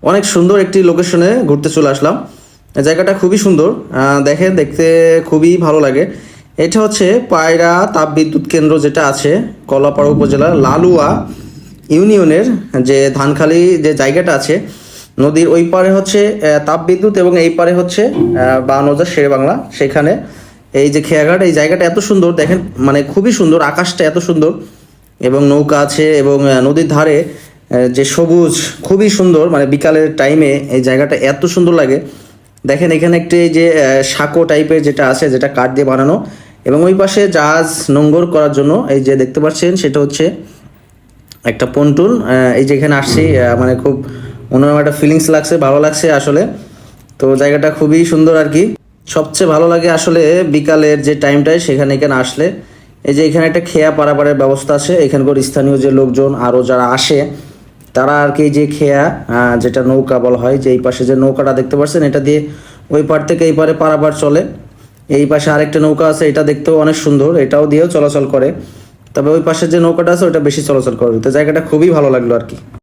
অনেক সুন্দর একটি লোকেশনে ঘুরতে চলে আসলাম। জায়গাটা খুবই সুন্দর, দেখেন দেখতে খুবই ভালো লাগে। এটা হচ্ছে পায়রা তাপবিদ্যুৎ কেন্দ্র, যেটা আছে কলাপাড়া উপজেলার লালুয়া ইউনিয়নের যে ধানখালি যে জায়গাটা আছে, নদীর ওই পারে হচ্ছে তাপবিদ্যুৎ এবং এই পারে হচ্ছে বানজার শেরে বাংলা। সেখানে এই যে খেয়াঘাট, এই জায়গাটা এত সুন্দর দেখেন, মানে খুবই সুন্দর, আকাশটা এত সুন্দর এবং নৌকা আছে এবং নদীর ধারে যে সবুজ, খুবই সুন্দর। মানে বিকালের টাইমে এই জায়গাটা এত সুন্দর লাগে। দেখেন এখানে একটি এই যে সাঁকো টাইপের যেটা আছে, যেটা কাঠ দিয়ে বানানো, এবং ওই পাশে জাহাজ নোঙ্গর করার জন্য এই যে দেখতে পাচ্ছেন সেটা হচ্ছে একটা পন্টুন। এই যে এখানে আসছি, মানে খুব অন্যরকম একটা ফিলিংস লাগছে, ভালো লাগছে আসলে। তো জায়গাটা খুবই সুন্দর আর কি। সবচেয়ে ভালো লাগে আসলে বিকালের যে টাইমটায় সেখানে এখানে আসলে। এই যে এখানে একটা খেয়া পারাপারের ব্যবস্থা আছে, এখানকার স্থানীয় যে লোকজন আরও যারা আসে তারা আর কি যে খেয়া, যেটা নৌকা বলা হয়, যে এই পাশে যে নৌকাটা দেখতে পাচ্ছেন এটা দিয়ে ওই পার থেকে এই পারে পারাপার চলে। এই পাশে আরেকটা নৌকা আছে, এটা দেখতেও অনেক সুন্দর, এটাও দিয়েও চলাচল করে। তবে ওই পাশে যে নৌকাটা আছে ওটা বেশি চলাচল করে। তো জায়গাটা খুবই ভালো লাগলো আর কি।